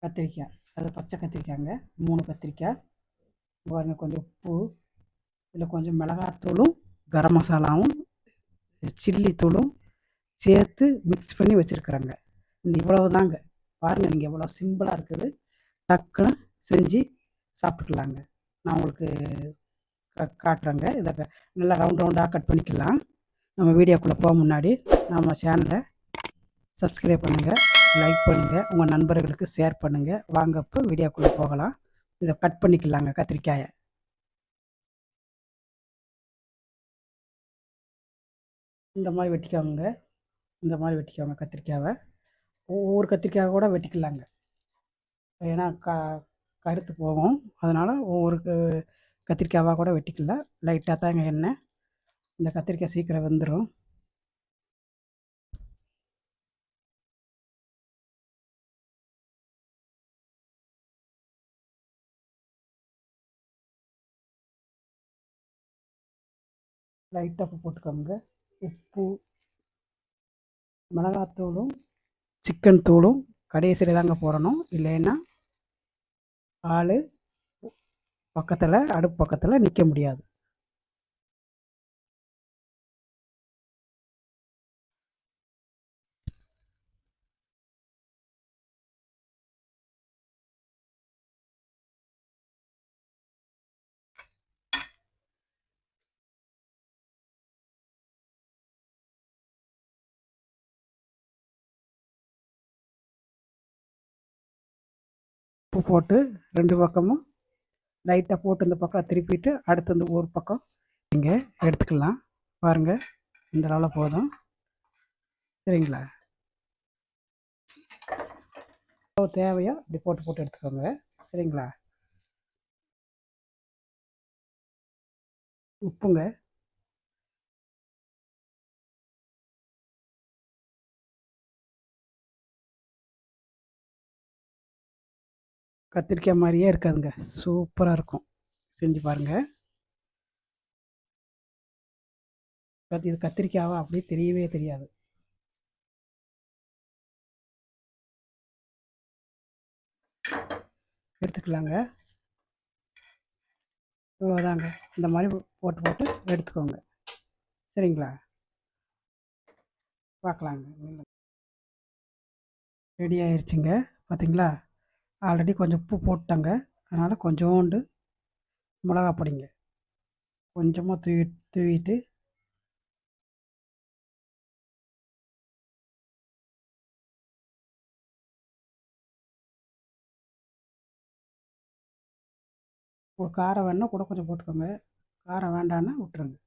கத்திரிக்காய், அது பச்சை கத்திரிக்காய்ங்க. 3 கத்திரிக்காய் பாருங்கள். கொஞ்சம் உப்பு, இதில் கொஞ்சம் மிளகாத்தூளும் கரம் மசாலாவும் சில்லி தூளும் சேர்த்து மிக்ஸ் பண்ணி வச்சுருக்குறேங்க. இந்த இவ்வளவு தாங்க. பாருங்கள், நீங்கள் எவ்வளோ சிம்பிளாக இருக்குது. டக்குன்னு செஞ்சு சாப்பிட்டுக்கலாங்க. நான் உங்களுக்கு காட்டுறேங்க. இதை நல்லா ரவுண்டாக கட் பண்ணிக்கலாம். நம்ம வீடியோக்குள்ளே போக முன்னாடி நம்ம சேனலை சப்ஸ்கிரைப் பண்ணுங்கள், லைக் பண்ணுங்கள், உங்கள் நண்பர்களுக்கு ஷேர் பண்ணுங்கள். வாங்க இப்போ வீடியோக்குள்ளே போகலாம். இதை கட் பண்ணிக்கலாங்க. கத்திரிக்காயை இந்த மாதிரி வெட்டிக்கோங்க. இந்த மாதிரி வெட்டிக்கோங்க. கத்திரிக்காவை ஒவ்வொரு கத்திரிக்காய் கூட வெட்டிக்கலாங்க. ஏன்னா கருத்து போகும். அதனால் ஒவ்வொரு கத்திரிக்காவாக கூட வெட்டிக்கலாம். லைட்டாக தாங்க எண்ணெய். இந்த கத்திரிக்காய் சீக்கிரம் வெந்துடும். லைட்டாக உப்பு போட்டுக்கோங்க. உப்பு, மிளகாத்தூளும் சிக்கன் தூளும் கடைசியில் தாங்க போடணும். இல்லைன்னா ஆள் பக்கத்தில், அடுப்பு பக்கத்தில் நிற்க முடியாது. உப்பு போட்டு 2 பக்கமும் லைட்டாக போட்டு இந்த பக்கம் திருப்பிட்டு அடுத்து இந்த ஒரு பக்கம் இங்கே எடுத்துக்கலாம். பாருங்கள், இந்த அளவில் போதும். சரிங்களா? எவ்வளோ தேவையோ இப்படி போட்டு எடுத்துக்கோங்க. சரிங்களா? உப்புங்க, கத்திரிக்காய் மாதிரியே இருக்காதுங்க. சூப்பராக இருக்கும். செஞ்சு பாருங்கள். இது கத்திரிக்காவா அப்படியே தெரியவே தெரியாது. எடுத்துக்கலாங்க. இவ்வளோதாங்க. இந்த மாதிரி போட்டு எடுத்துக்கோங்க. சரிங்களா? பார்க்கலாங்க. ரெடி ஆயிடுச்சுங்க. பார்த்தீங்களா? ஆல்ரெடி கொஞ்சம் உப்பு போட்டாங்க. அதனால் கொஞ்சோண்டு மிளகா பொடிங்க கொஞ்சமாக தூவிட்டு ஒரு காரம் வேணால் கூட கொஞ்சம் போட்டுக்கோங்க. காரம் வேண்டான்னா விட்டுருங்க.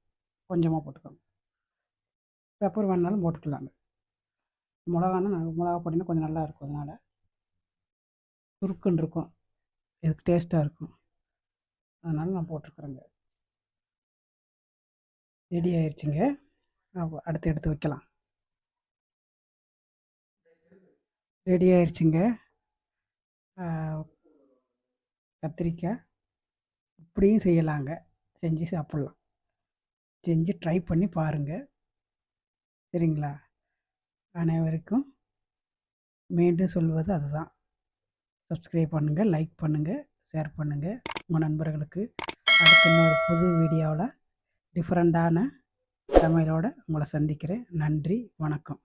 கொஞ்சமாக போட்டுக்கோங்க. பெப்பர் வேணாலும் போட்டுக்கலாங்க. மிளகா பொடினா கொஞ்சம் நல்லா இருக்கும். அதனால் சுருக்குன்னு இருக்கும். இதுக்கு டேஸ்ட்டாக இருக்கும். அதனால் நான் போட்டிருக்குறேங்க. ரெடி ஆயிடுச்சுங்க. அடுத்து எடுத்து வைக்கலாம். ரெடி ஆயிடுச்சுங்க. கத்திரிக்காய் இப்படியும் செய்யலாங்க. செஞ்சு சாப்பிட்லாம். செஞ்சு ட்ரை பண்ணி பாருங்கள். சரிங்களா? அனைவருக்கும் மீண்டும் சொல்வது அதுதான். சப்ஸ்கிரைப் பண்ணுங்கள், லைக் பண்ணுங்கள், ஷேர் பண்ணுங்கள் உங்கள் நண்பர்களுக்கு. அடுத்து இன்னொரு புது வீடியோவில் டிஃப்ரெண்ட்டான சமையலோடு உங்களை சந்திக்கிறேன். நன்றி, வணக்கம்.